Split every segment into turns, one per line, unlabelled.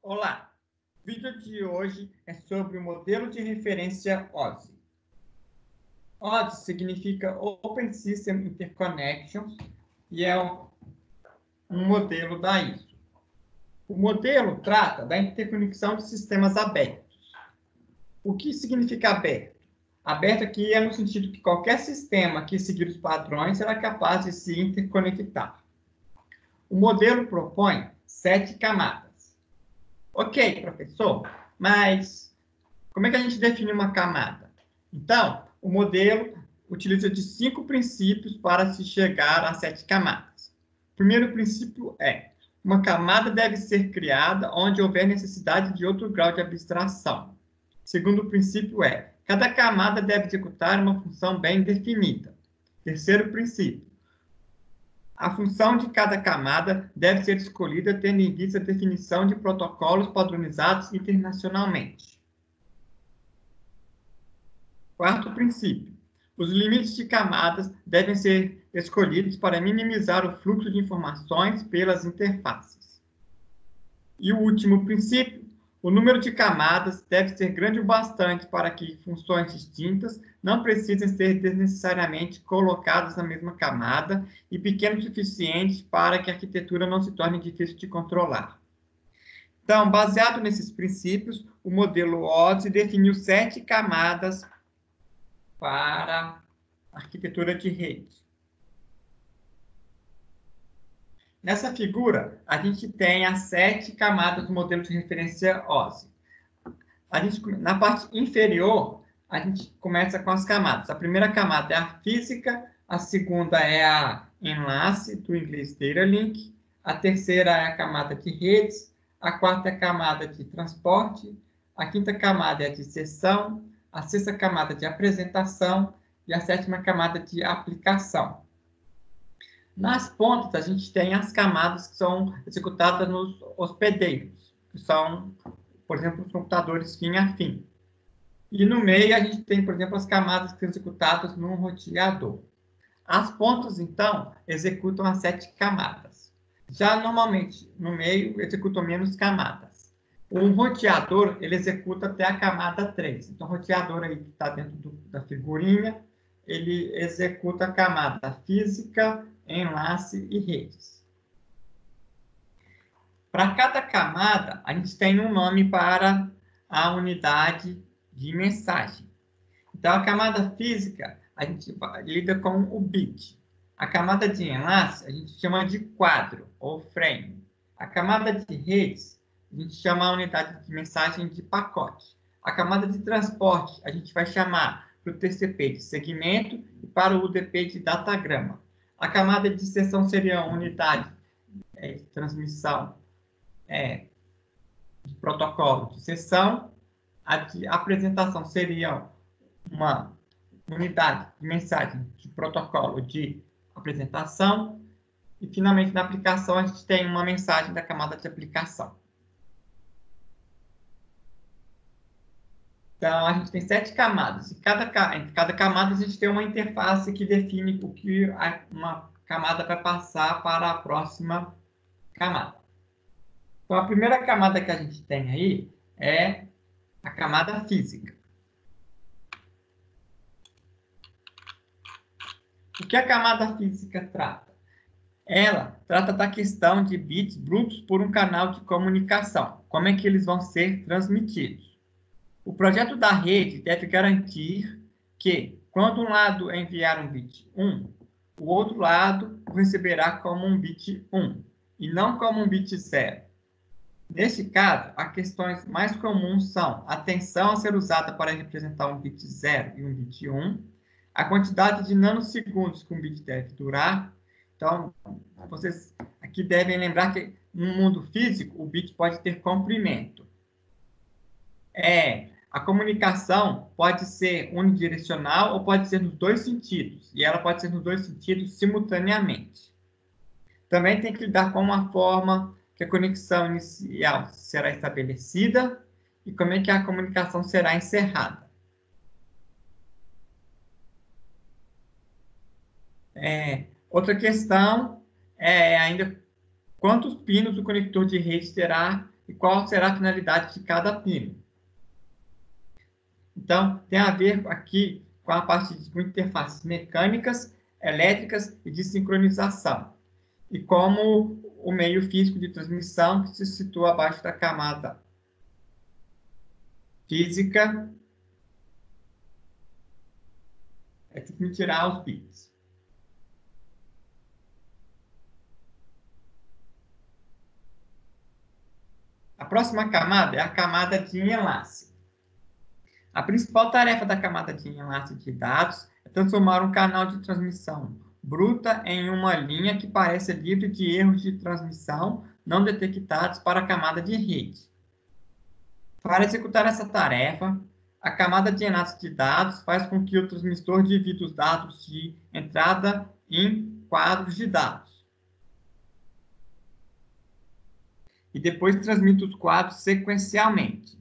Olá, o vídeo de hoje é sobre o modelo de referência OSI. OSI significa Open System Interconnections e é um modelo da ISO. O modelo trata da interconexão de sistemas abertos. O que significa aberto? Aberto aqui é no sentido que qualquer sistema que seguir os padrões será capaz de se interconectar. O modelo propõe 7 camadas. Ok, professor, mas como é que a gente define uma camada? Então, o modelo utiliza de 5 princípios para se chegar a 7 camadas. O primeiro princípio é: uma camada deve ser criada onde houver necessidade de outro grau de abstração. O segundo princípio é: cada camada deve executar uma função bem definida. Terceiro princípio: a função de cada camada deve ser escolhida tendo em vista a definição de protocolos padronizados internacionalmente. Quarto princípio: os limites de camadas devem ser escolhidos para minimizar o fluxo de informações pelas interfaces. E o último princípio: o número de camadas deve ser grande o bastante para que funções distintas não precisem ser desnecessariamente colocadas na mesma camada e pequeno o suficiente para que a arquitetura não se torne difícil de controlar. Então, baseado nesses princípios, o modelo OSI definiu 7 camadas para a arquitetura de rede. Nessa figura, a gente tem as 7 camadas do modelo de referência OSI. Na parte inferior, a gente começa com as camadas. A primeira camada é a física, a segunda é a enlace, do inglês data link, a terceira é a camada de redes, a quarta é a camada de transporte, a quinta camada é a de sessão, a sexta camada de apresentação e a sétima camada de aplicação. Nas pontas, a gente tem as camadas que são executadas nos hospedeiros, que são, por exemplo, os computadores fim a fim. E no meio, a gente tem, por exemplo, as camadas que são executadas num roteador. As pontas, então, executam as 7 camadas. Já, normalmente, no meio, executam menos camadas. Um roteador, ele executa até a camada 3. Então, o roteador aí que está dentro da figurinha, ele executa a camada física, enlace e redes. Para cada camada, a gente tem um nome para a unidade de mensagem. Então, a camada física, a gente lida com o bit. A camada de enlace, a gente chama de quadro, ou frame. A camada de redes, a gente chama a unidade de mensagem de pacote. A camada de transporte, a gente vai chamar para o TCP de segmento e para o UDP de datagrama. A camada de sessão seria a unidade de transmissão de protocolo de sessão. A de apresentação seria uma unidade de mensagem de protocolo de apresentação. E, finalmente, na aplicação, a gente tem uma mensagem da camada de aplicação. Então, a gente tem 7 camadas. Entre cada camada, a gente tem uma interface que define o que uma camada vai passar para a próxima camada. Então, a primeira camada que a gente tem aí é a camada física. O que a camada física trata? Ela trata da questão de bits brutos por um canal de comunicação. Como é que eles vão ser transmitidos? O projeto da rede deve garantir que, quando um lado enviar um bit 1, o outro lado o receberá como um bit 1, e não como um bit 0. Neste caso, as questões mais comuns são a tensão a ser usada para representar um bit 0 e um bit 1, a quantidade de nanosegundos que um bit deve durar. Então, vocês aqui devem lembrar que no mundo físico, o bit pode ter comprimento. A comunicação pode ser unidirecional ou pode ser nos dois sentidos, e ela pode ser nos dois sentidos simultaneamente. Também tem que lidar com uma forma que a conexão inicial será estabelecida e como é que a comunicação será encerrada. Outra questão é ainda quantos pinos o conector de rede terá e qual será a finalidade de cada pino. Então, tem a ver aqui com a parte de interfaces mecânicas, elétricas e de sincronização, e como o meio físico de transmissão que se situa abaixo da camada física é que me tirar os bits. A próxima camada é a camada de enlace. A principal tarefa da camada de enlace de dados é transformar um canal de transmissão bruta em uma linha que pareça livre de erros de transmissão não detectados para a camada de rede. Para executar essa tarefa, a camada de enlace de dados faz com que o transmissor divida os dados de entrada em quadros de dados e depois transmite os quadros sequencialmente.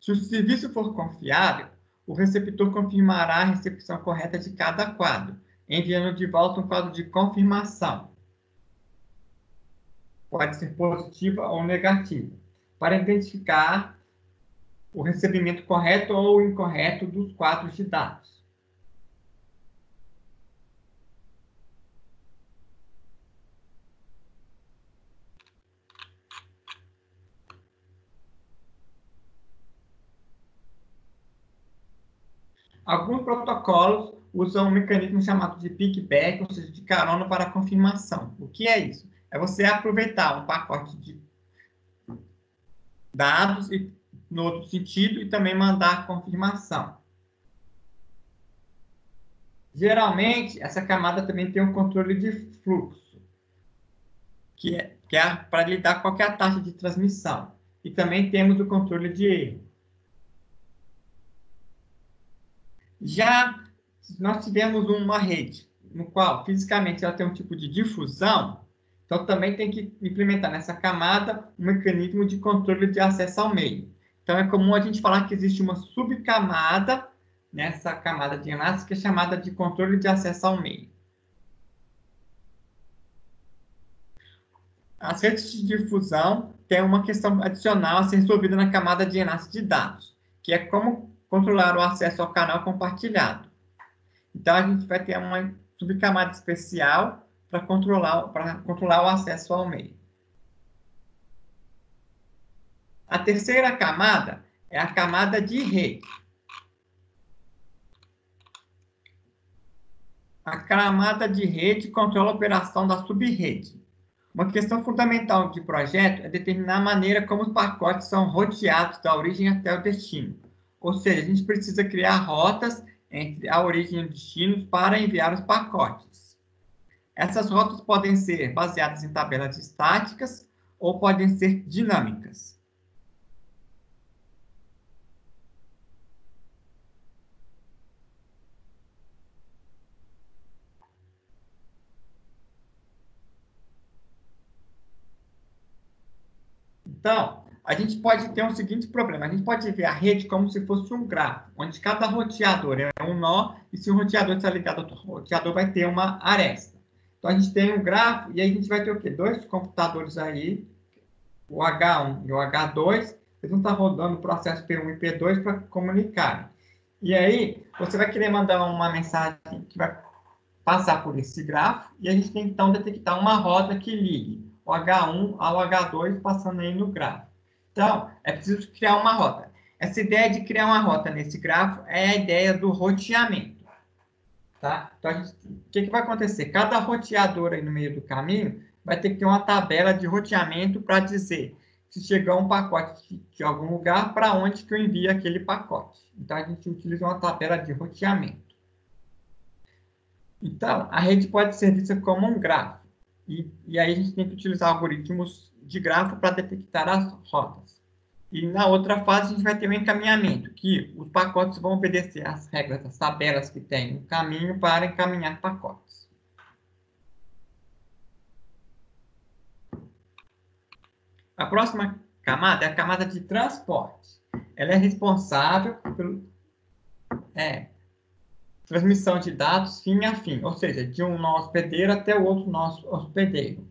Se o serviço for confiável, o receptor confirmará a recepção correta de cada quadro, enviando de volta um quadro de confirmação. Pode ser positiva ou negativa, para identificar o recebimento correto ou incorreto dos quadros de dados. Alguns protocolos usam um mecanismo chamado de piggyback, ou seja, de carona para confirmação. O que é isso? É você aproveitar um pacote de dados e, no outro sentido, e também mandar a confirmação. Geralmente, essa camada também tem um controle de fluxo, que é para lidar com qualquer taxa de transmissão. E também temos o controle de erro. Já nós tivemos uma rede, no qual fisicamente ela tem um tipo de difusão, então também tem que implementar nessa camada um mecanismo de controle de acesso ao meio. Então é comum a gente falar que existe uma subcamada nessa camada de enlace que é chamada de controle de acesso ao meio. As redes de difusão têm uma questão adicional a ser resolvida na camada de enlace de dados, que é como controlar o acesso ao canal compartilhado. Então, a gente vai ter uma subcamada especial para controlar o acesso ao meio. A terceira camada é a camada de rede. A camada de rede controla a operação da subrede. Uma questão fundamental de projeto é determinar a maneira como os pacotes são roteados da origem até o destino. Ou seja, a gente precisa criar rotas entre a origem e o destino para enviar os pacotes. Essas rotas podem ser baseadas em tabelas estáticas ou podem ser dinâmicas. Então, a gente pode ter um seguinte problema. A gente pode ver a rede como se fosse um grafo, onde cada roteador é um nó, e se um roteador está ligado a outro roteador, vai ter uma aresta. Então, a gente tem um grafo, e aí a gente vai ter o quê? Dois computadores aí, o H1 e o H2, eles vão estar rodando o processo P1 e P2 para comunicar. E aí, você vai querer mandar uma mensagem que vai passar por esse grafo, e a gente tem, então, detectar uma rota que ligue o H1 ao H2 passando aí no grafo. Então, é preciso criar uma rota. Essa ideia de criar uma rota nesse grafo é a ideia do roteamento. Tá? Então, o que vai acontecer? Cada roteador aí no meio do caminho vai ter que ter uma tabela de roteamento para dizer se chegar um pacote de algum lugar, para onde que eu envio aquele pacote. Então, a gente utiliza uma tabela de roteamento. Então, a rede pode ser vista como um grafo. E aí a gente tem que utilizar algoritmos de grafo para detectar as rotas. E na outra fase a gente vai ter o encaminhamento, que os pacotes vão obedecer às regras, as tabelas que tem no caminho para encaminhar pacotes. A próxima camada é a camada de transporte. Ela é responsável pela transmissão de dados fim a fim, ou seja, de um nó hospedeiro até o outro nó hospedeiro.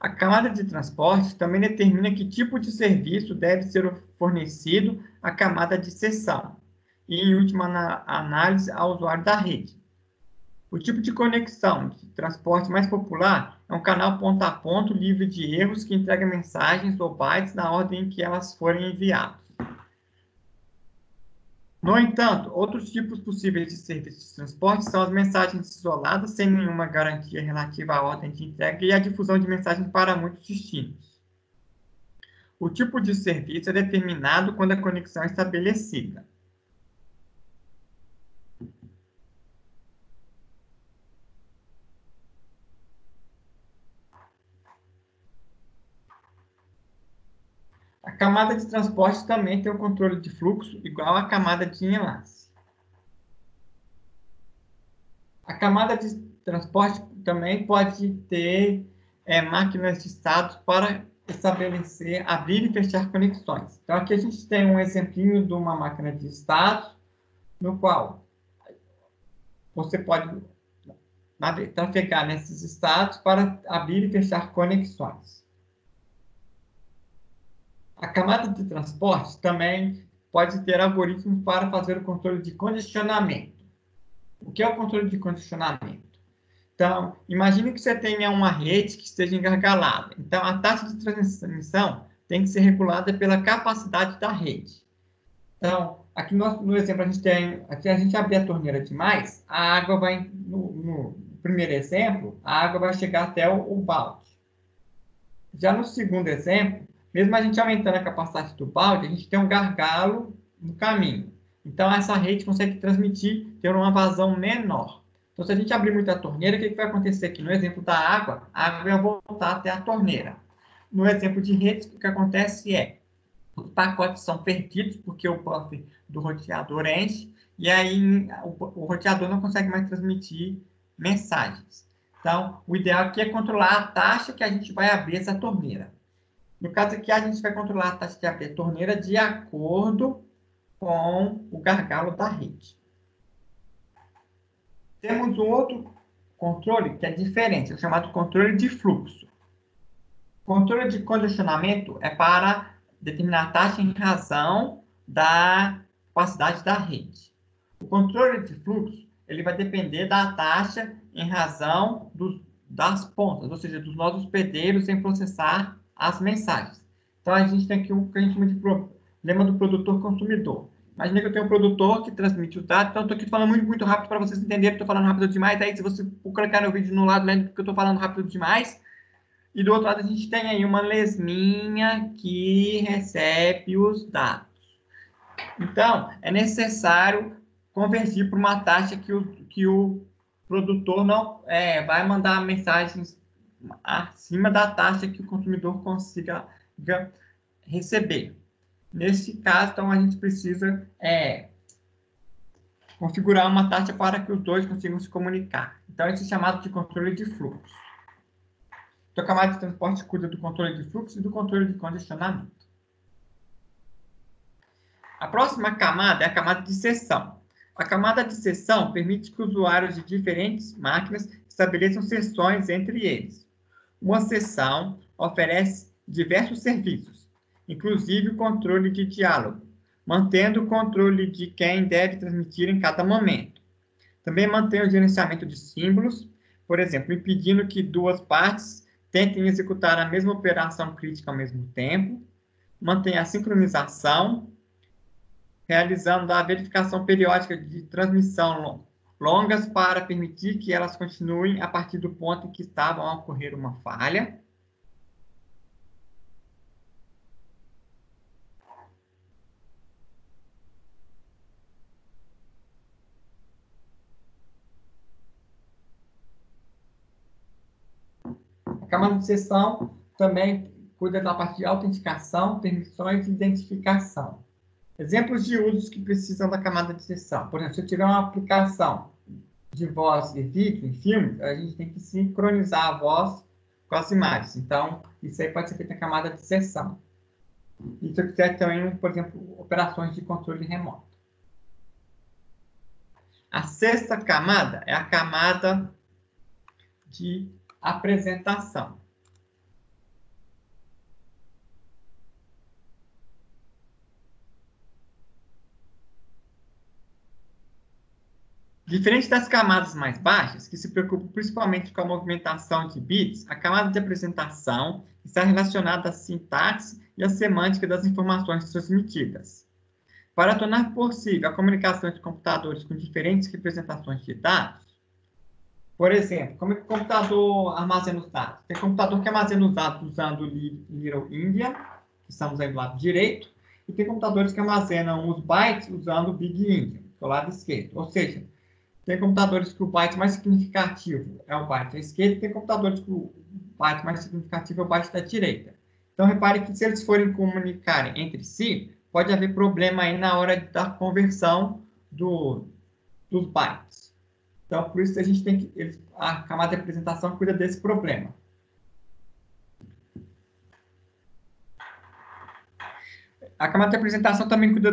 A camada de transporte também determina que tipo de serviço deve ser fornecido à camada de seção e, em última análise, ao usuário da rede. O tipo de conexão de transporte mais popular é um canal ponto a ponto livre de erros que entrega mensagens ou bytes na ordem em que elas forem enviadas. No entanto, outros tipos possíveis de serviços de transporte são as mensagens isoladas, sem nenhuma garantia relativa à ordem de entrega, e a difusão de mensagens para muitos destinos. O tipo de serviço é determinado quando a conexão é estabelecida. A camada de transporte também tem o controle de fluxo igual à camada de enlace. A camada de transporte também pode ter máquinas de status para estabelecer, abrir e fechar conexões. Então, aqui a gente tem um exemplinho de uma máquina de status, no qual você pode trafegar nesses status para abrir e fechar conexões. A camada de transporte também pode ter algoritmos para fazer o controle de congestionamento. O que é o controle de congestionamento? Então, imagine que você tenha uma rede que esteja engargalada. Então, a taxa de transmissão tem que ser regulada pela capacidade da rede. Então, aqui no exemplo, aqui a gente abrir a torneira demais, a água vai, no primeiro exemplo, a água vai chegar até o balde. Já no segundo exemplo, mesmo a gente aumentando a capacidade do balde, a gente tem um gargalo no caminho. Então, essa rede consegue transmitir, ter uma vazão menor. Então, se a gente abrir muito a torneira, o que vai acontecer aqui? No exemplo da água, a água vai voltar até a torneira. No exemplo de redes, o que acontece é, os pacotes são perdidos, porque o buffer do roteador enche, e aí o roteador não consegue mais transmitir mensagens. Então, o ideal aqui é controlar a taxa que a gente vai abrir essa torneira. No caso aqui, a gente vai controlar a taxa de abrir a torneira de acordo com o gargalo da rede. Temos um outro controle que é diferente, é chamado controle de fluxo. O controle de congestionamento é para determinar a taxa em razão da capacidade da rede. O controle de fluxo ele vai depender da taxa em razão das pontas, ou seja, dos nós hospedeiros em processar as mensagens. Então, a gente tem aqui o que a gente chama de problema do produtor-consumidor. Imagina que eu tenho um produtor que transmite os dados, então eu estou aqui falando muito rápido para vocês entenderem que estou falando rápido demais. Aí, se você colocar no vídeo no lado, lembra que eu estou falando rápido demais. E do outro lado, a gente tem aí uma lesminha que recebe os dados. Então, é necessário convergir para uma taxa que o produtor não vai mandar mensagens acima da taxa que o consumidor consiga receber. Nesse caso, então, a gente precisa configurar uma taxa para que os dois consigam se comunicar. Então, esse é chamado de controle de fluxo. Então, a camada de transporte cuida do controle de fluxo e do controle de congestionamento. A próxima camada é a camada de seção. A camada de seção permite que usuários de diferentes máquinas estabeleçam seções entre eles. Uma seção oferece diversos serviços, inclusive o controle de diálogo, mantendo o controle de quem deve transmitir em cada momento. Também mantém o gerenciamento de símbolos, por exemplo, impedindo que duas partes tentem executar a mesma operação crítica ao mesmo tempo. Mantém a sincronização, realizando a verificação periódica de transmissão longas para permitir que elas continuem a partir do ponto em que estavam a ocorrer uma falha. A camada de seção também cuida da parte de autenticação, permissões e identificação. Exemplos de usos que precisam da camada de seção. Por exemplo, se eu tiver uma aplicação de voz e vídeo em filmes, a gente tem que sincronizar a voz com as imagens. Então, isso aí pode ser feito na camada de seção. E se eu quiser também, por exemplo, operações de controle remoto. A sexta camada é a camada de apresentação. Diferente das camadas mais baixas, que se preocupam principalmente com a movimentação de bits, a camada de apresentação está relacionada à sintaxe e à semântica das informações transmitidas. Para tornar possível a comunicação entre computadores com diferentes representações de dados, por exemplo, como é que o computador armazena os dados? Tem computador que armazena os dados usando o Little Endian, que estamos aí do lado direito, e tem computadores que armazenam os bytes usando o Big Endian, que é o lado esquerdo. Ou seja, tem computadores que o byte mais significativo é o byte da esquerda, e tem computadores que o byte mais significativo é o byte da direita. Então, repare que se eles forem comunicarem entre si, pode haver problema aí na hora da conversão dos bytes. Então, por isso a gente tem que... A camada de apresentação cuida desse problema. A camada de apresentação também cuida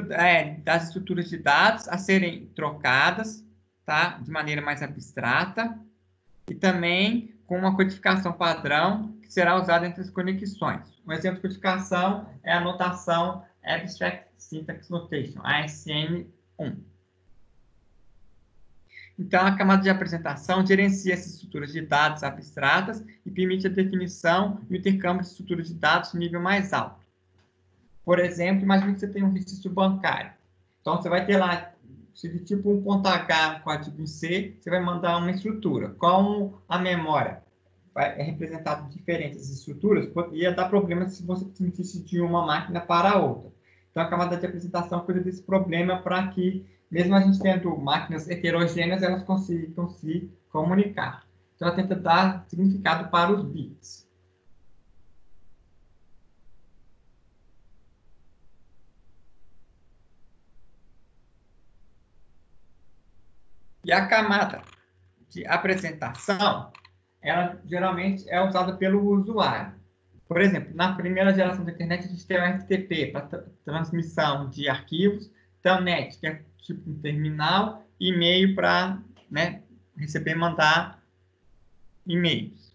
das estruturas de dados a serem trocadas, tá? De maneira mais abstrata, e também com uma codificação padrão que será usada entre as conexões. Um exemplo de codificação é a notação Abstract Syntax Notation, ASN1. Então, a camada de apresentação gerencia essas estruturas de dados abstratas e permite a definição e o intercâmbio de estruturas de dados de nível mais alto. Por exemplo, imagine que você tem um registro bancário. Então, você vai ter lá, se de tipo 1.h, um código em C, você vai mandar uma estrutura. Como a memória é representada diferentes estruturas, poderia dar problema se você transmitisse de uma máquina para a outra. Então, a camada de apresentação cuida desse problema para que, mesmo a gente tendo máquinas heterogêneas, elas consigam se comunicar. Então, ela tenta dar significado para os bits. E a camada de apresentação, ela geralmente é usada pelo usuário. Por exemplo, na primeira geração da internet, a gente tem o FTP, para transmissão de arquivos, Telnet, que é tipo um terminal, e-mail para receber e mandar e-mails.